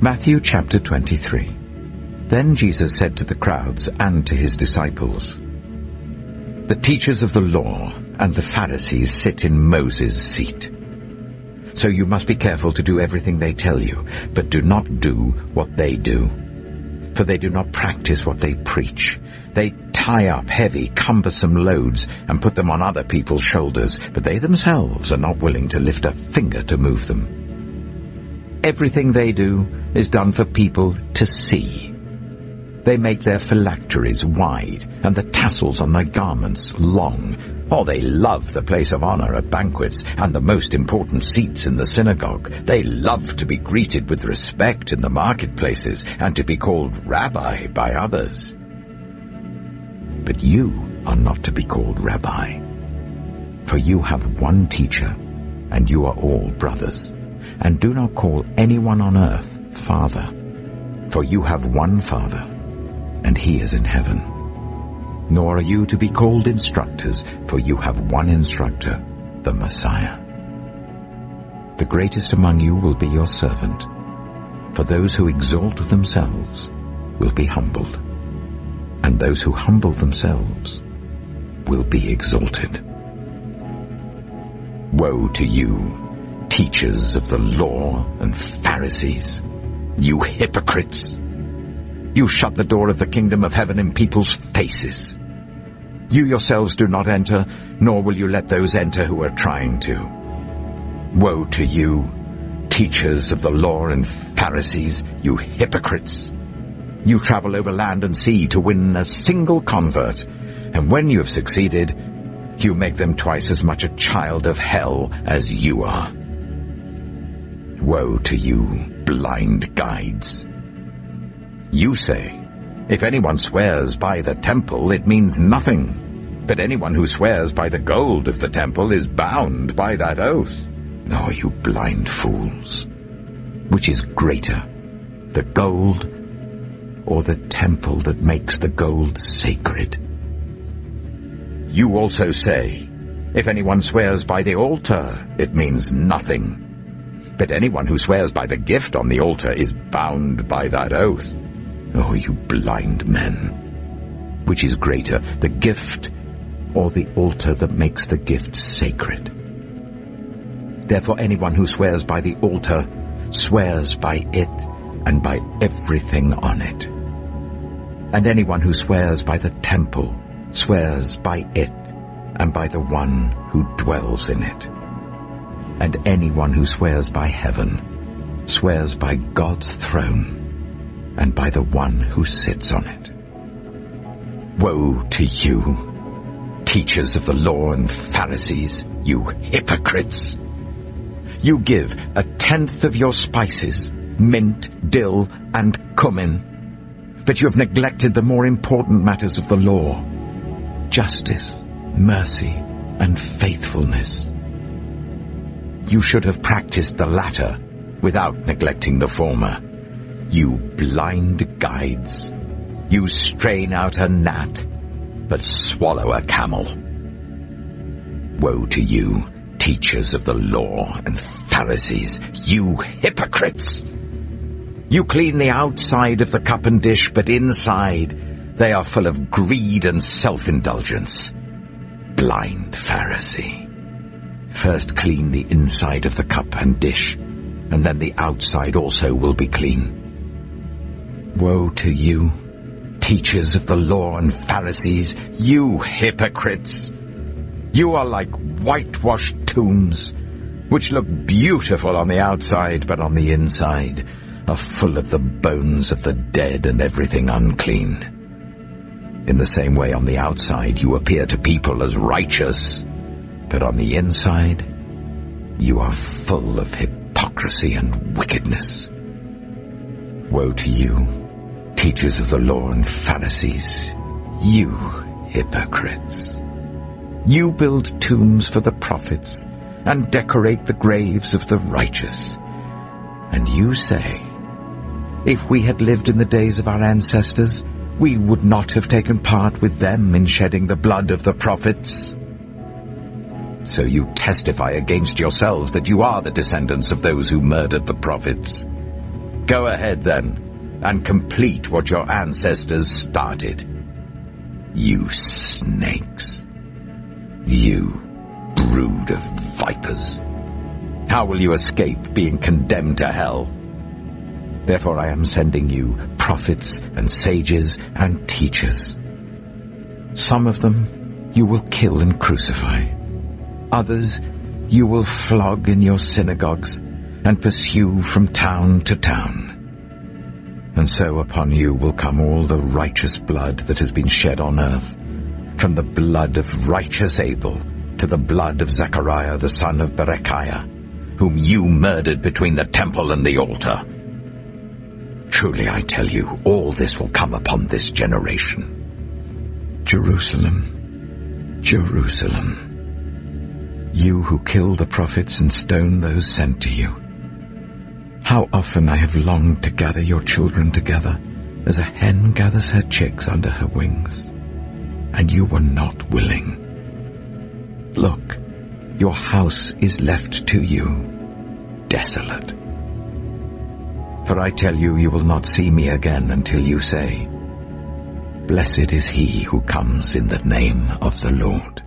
Matthew chapter 23. Then Jesus said to the crowds and to his disciples, "The teachers of the law and the Pharisees sit in Moses' seat. So you must be careful to do everything they tell you, but do not do what they do. For they do not practice what they preach. They tie up heavy, cumbersome loads and put them on other people's shoulders, but they themselves are not willing to lift a finger to move them. Everything they do is done for people to see. They make their phylacteries wide and the tassels on their garments long. Or they love the place of honor at banquets and the most important seats in the synagogue. They love to be greeted with respect in the marketplaces and to be called rabbi by others. But you are not to be called rabbi, for you have one teacher, and you are all brothers. And do not call anyone on earth Father, for you have one Father, and he is in heaven. Nor are you to be called instructors, for you have one instructor, the Messiah. The greatest among you will be your servant, for those who exalt themselves will be humbled, and those who humble themselves will be exalted. Woe to you, teachers of the law and Pharisees, you hypocrites! You shut the door of the kingdom of heaven in people's faces. You yourselves do not enter, nor will you let those enter who are trying to. Woe to you, teachers of the law and Pharisees, you hypocrites! You travel over land and sea to win a single convert, and when you have succeeded, you make them twice as much a child of hell as you are. Woe to you, blind guides! You say, if anyone swears by the temple, it means nothing. But anyone who swears by the gold of the temple is bound by that oath. Oh, you blind fools! Which is greater, the gold or the temple that makes the gold sacred? You also say, if anyone swears by the altar, it means nothing. But anyone who swears by the gift on the altar is bound by that oath. Oh, you blind men! Which is greater, the gift or the altar that makes the gift sacred? Therefore anyone who swears by the altar swears by it and by everything on it. And anyone who swears by the temple swears by it and by the one who dwells in it. And anyone who swears by heaven swears by God's throne and by the one who sits on it. Woe to you, teachers of the law and Pharisees, you hypocrites! You give 1/10 of your spices, mint, dill, and cumin, but you have neglected the more important matters of the law, justice, mercy, and faithfulness. You should have practiced the latter without neglecting the former. You blind guides! You strain out a gnat, but swallow a camel. Woe to you, teachers of the law and Pharisees, you hypocrites! You clean the outside of the cup and dish, but inside they are full of greed and self-indulgence. Blind Pharisee! First clean the inside of the cup and dish, and then the outside also will be clean. Woe to you, teachers of the law and Pharisees, you hypocrites! You are like whitewashed tombs, which look beautiful on the outside, but on the inside are full of the bones of the dead and everything unclean. In the same way, on the outside you appear to people as righteous, but on the inside you are full of hypocrisy and wickedness. Woe to you, teachers of the law and Pharisees, you hypocrites! You build tombs for the prophets and decorate the graves of the righteous. And you say, if we had lived in the days of our ancestors, we would not have taken part with them in shedding the blood of the prophets. So you testify against yourselves that you are the descendants of those who murdered the prophets. Go ahead then, and complete what your ancestors started. You snakes. You brood of vipers. How will you escape being condemned to hell? Therefore I am sending you prophets and sages and teachers. Some of them you will kill and crucify. Others you will flog in your synagogues and pursue from town to town. And so upon you will come all the righteous blood that has been shed on earth, from the blood of righteous Abel to the blood of Zechariah the son of Berechiah, whom you murdered between the temple and the altar. Truly I tell you, all this will come upon this generation. Jerusalem, Jerusalem, you who kill the prophets and stone those sent to you. How often I have longed to gather your children together, as a hen gathers her chicks under her wings, and you were not willing. Look, your house is left to you, desolate. For I tell you, you will not see me again until you say, Blessed is he who comes in the name of the Lord.